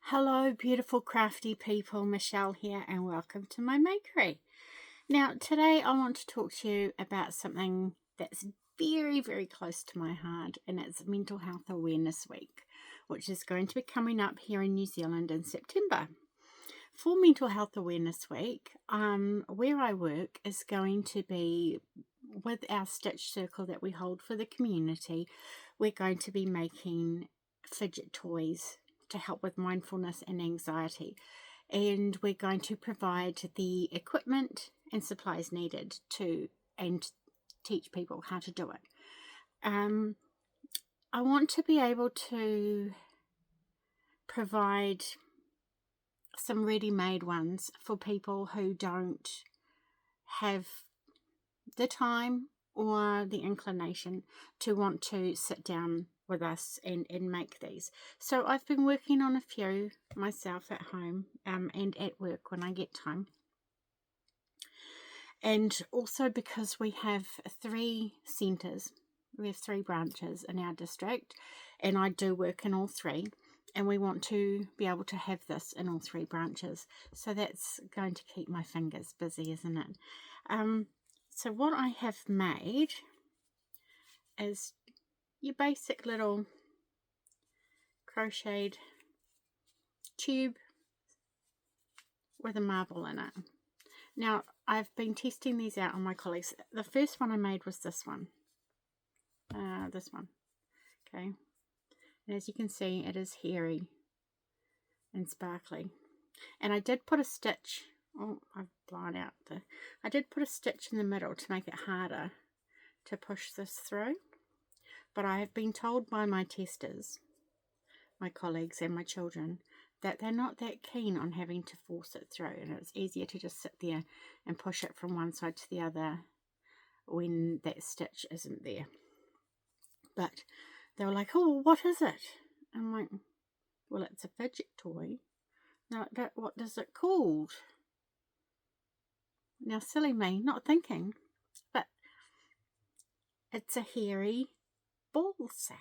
Hello, beautiful crafty people. Michelle here, and welcome to my makery. Now, today I want to talk to you about something that's very, very close to my heart, and it's Mental Health Awareness Week, which is going to be coming up here in New Zealand in September. For Mental Health Awareness Week, where I work is going to be with our stitch circle that we hold for the community. We're going to be making fidget toys to help with mindfulness and anxiety, and we're going to provide the equipment and supplies needed to teach people how to do it. I want to be able to provide some ready-made ones for people who don't have the time or the inclination to want to sit down with us and make these. So I've been working on a few myself at home and at work when I get time. And also because we have 3 centres, we have 3 branches in our district, and I do work in all 3, and we want to be able to have this in all 3 branches. So that's going to keep my fingers busy, isn't it? So what I have made is your basic little crocheted tube with a marble in it. Now, I've been testing these out on my colleagues. The first one I made was this one. Okay. And as you can see, it is hairy and sparkly. And I did put a stitch, I've blown out I did put a stitch in the middle to make it harder to push this through. But I have been told by my testers, my colleagues and my children, that they're not that keen on having to force it through, and it's easier to just sit there and push it from one side to the other when that stitch isn't there. But they were like, oh, what is it? I'm like, well, it's a fidget toy. Now, what is it called? Now, silly me, not thinking, but it's a hairy ball sack,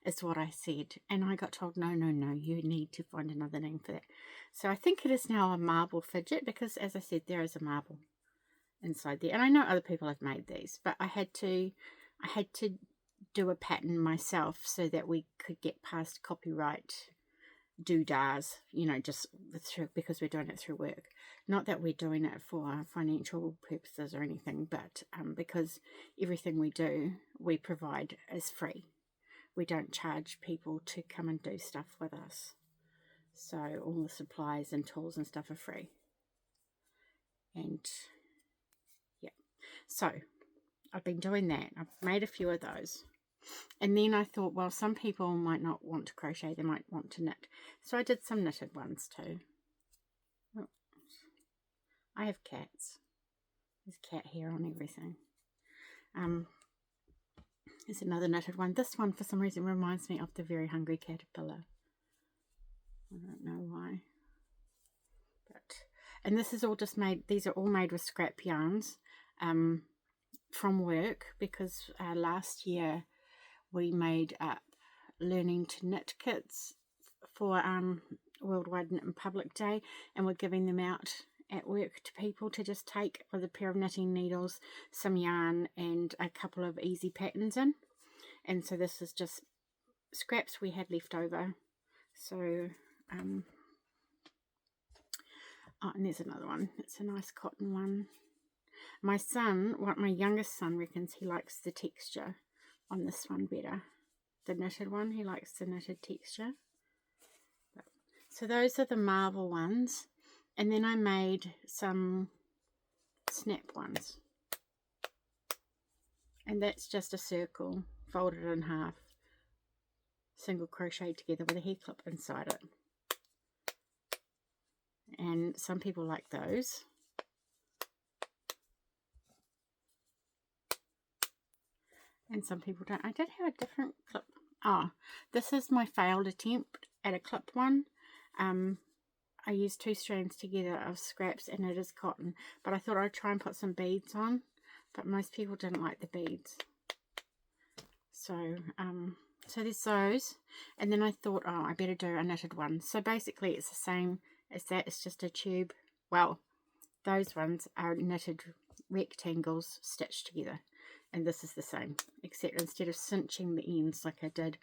is what I said. And I got told, no, you need to find another name for that. So I think it is now a marble fidget, because as I said, there is a marble inside there. And I know other people have made these, but I had to do a pattern myself so that we could get past copyright doodahs, just because we're doing it through work. Not that we're doing it for financial purposes or anything, but because everything we do, we provide is free. We don't charge people to come and do stuff with us. So all the supplies and tools and stuff are free. And yeah, so I've been doing that. I've made a few of those. And then I thought, well, some people might not want to crochet, they might want to knit. So I did some knitted ones too. Oh, I have cats. There's cat hair on everything. There's another knitted one. This one, for some reason, reminds me of the Very Hungry Caterpillar. I don't know why. And this is all just made, these are all made with scrap yarns from work, because last year we made up learning to knit kits for Worldwide Knit and Public Day, and we're giving them out at work to people to just take with a pair of knitting needles, some yarn, and a couple of easy patterns in. And so this is just scraps we had left over. So and there's another one. It's a nice cotton one. My youngest son reckons he likes the texture on this one better. The knitted one, he likes the knitted texture. So those are the marble ones. And then I made some snap ones. And that's just a circle folded in half, single crochet together with a hair clip inside it. And some people like those. And some people don't. I did have a different clip. Oh, this is my failed attempt at a clip one. I used 2 strands together of scraps, and it is cotton. But I thought I'd try and put some beads on. But most people didn't like the beads. So So there's those, and then I thought, oh, I better do a knitted one. So basically it's the same as that. It's just a tube. Well, those ones are knitted rectangles stitched together, and this is the same, except instead of cinching the ends like I did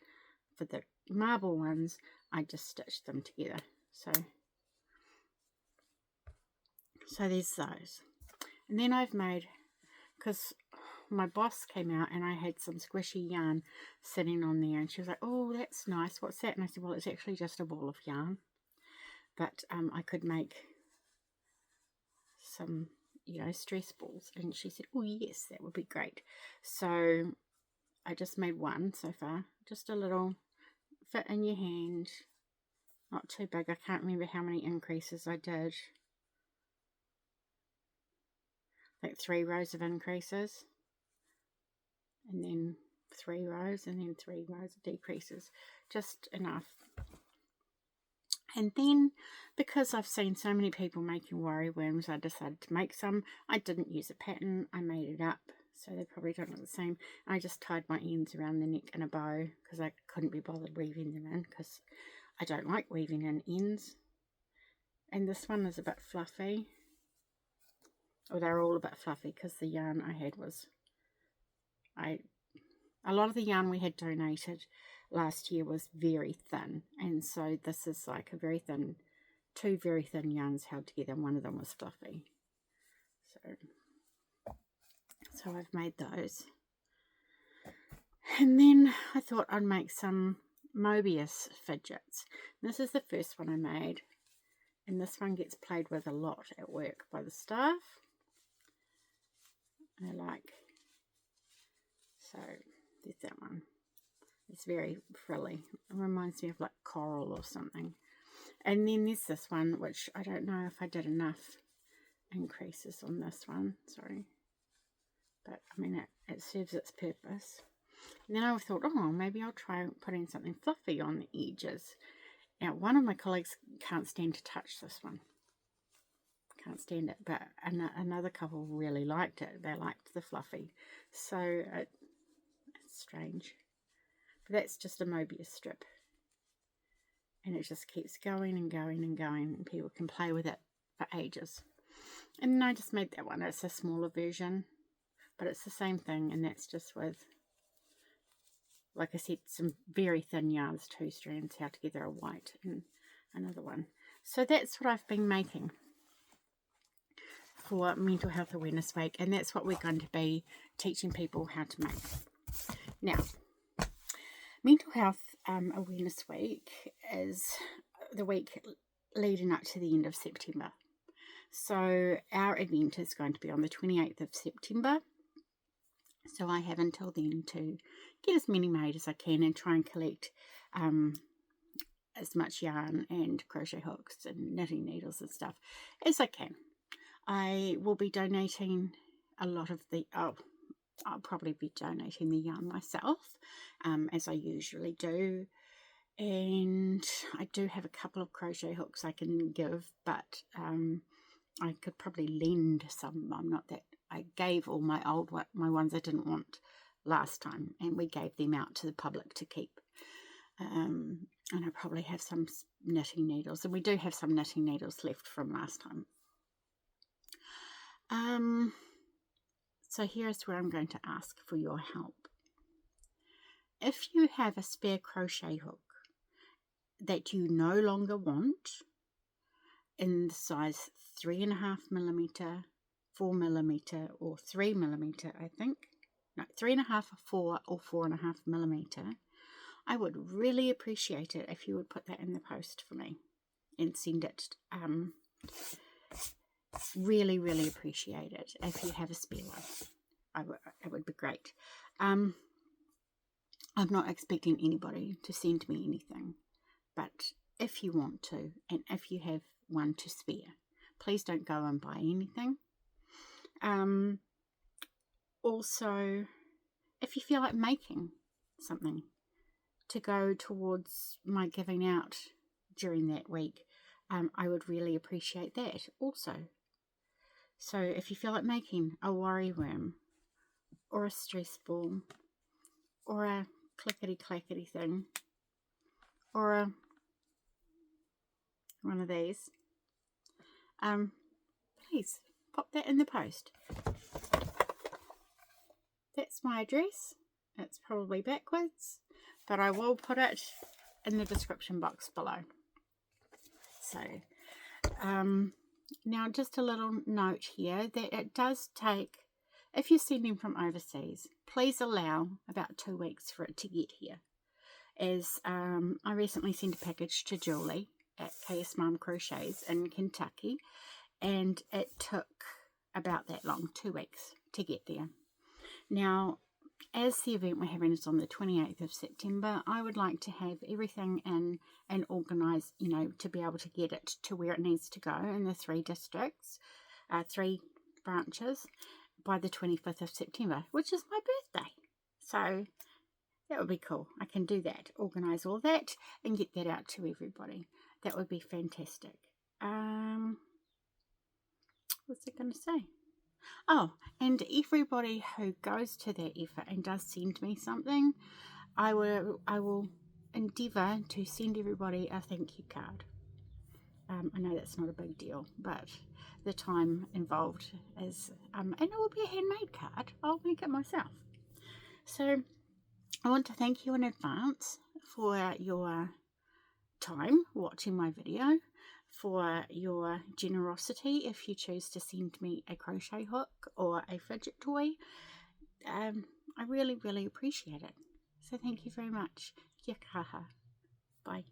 for the marble ones, I just stitched them together. So there's those. And then I've made, because my boss came out and I had some squishy yarn sitting on there, and she was like, oh, that's nice, what's that? And I said, well, it's actually just a ball of yarn, but I could make some, you know, stress balls. And she said, oh yes, that would be great. So I just made one so far, just a little fit in your hand, not too big. I can't remember how many increases I did, like 3 rows of increases, and then 3 rows, and then 3 rows of decreases, just enough. And then, because I've seen so many people making worry worms, I decided to make some. I didn't use a pattern, I made it up, so they probably don't look the same. I just tied my ends around the neck in a bow, because I couldn't be bothered weaving them in, because I don't like weaving in ends. And this one is a bit fluffy. Or they're all a bit fluffy, because the yarn I had was, a lot of the yarn we had donated last year was very thin, and so this is like a very thin, 2 very thin yarns held together, and one of them was fluffy. So I've made those. And then I thought I'd make some Mobius fidgets. This is the first one I made, and this one gets played with a lot at work by the staff. I like, so there's that one. It's very frilly. It reminds me of like coral or something. And then there's this one, which I don't know if I did enough increases on this one. Sorry. But I mean, it serves its purpose. And then I thought, oh, maybe I'll try putting something fluffy on the edges. Now, one of my colleagues can't stand to touch this one. Can't stand it. But another couple really liked it. They liked the fluffy. So it's strange. But that's just a Mobius strip, and it just keeps going and going and going, and people can play with it for ages. And then I just made that one. It's a smaller version, but it's the same thing, and that's just with, like I said, some very thin yarns, 2 strands held together, a white and another one. So that's what I've been making for Mental Health Awareness Week, and that's what we're going to be teaching people how to make. Now, Mental Health Awareness Week is the week leading up to the end of September. So our event is going to be on the 28th of September. So I have until then to get as many made as I can and try and collect as much yarn and crochet hooks and knitting needles and stuff as I can. I will be donating a lot of the... I'll probably be donating the yarn myself, as I usually do. And I do have a couple of crochet hooks I can give, but I could probably lend some. I gave all my my ones I didn't want last time, and we gave them out to the public to keep. And I probably have some knitting needles, and we do have some knitting needles left from last time. So here's where I'm going to ask for your help. If you have a spare crochet hook that you no longer want in the size 3.5mm, 4mm, or 3mm, I think. No, 3.5, 4, or 4.5mm. I would really appreciate it if you would put that in the post for me and send it. Really, really appreciate it if you have a spare one. It would be great. I'm not expecting anybody to send me anything, but if you want to, and if you have one to spare, please don't go and buy anything. Also, if you feel like making something to go towards my giving out during that week, I would really appreciate that also. So if you feel like making a worry worm or a stress ball or a clickety clackety thing, or one of these, please pop that in the post. That's my address. It's probably backwards, but I will put it in the description box below. So now just a little note here that it does take, if you're sending from overseas, please allow about 2 weeks for it to get here. As I recently sent a package to Julie at KS Mum Crochets in Kentucky, and it took about that long, 2 weeks to get there. Now, as the event we're having is on the 28th of September, I would like to have everything in and organised, you know, to be able to get it to where it needs to go in the 3 districts, 3 branches, by the 25th of September, which is my birthday. So that would be cool. I can do that, organise all that and get that out to everybody. That would be fantastic. What's I going to say? Oh, and everybody who goes to that effort and does send me something, I will endeavour to send everybody a thank you card. I know that's not a big deal, but the time involved is, and it will be a handmade card. I'll make it myself. So I want to thank you in advance for your time watching my video, for your generosity if you choose to send me a crochet hook or a fidget toy. I really, really appreciate it. So thank you very much. Kia kaha. Bye.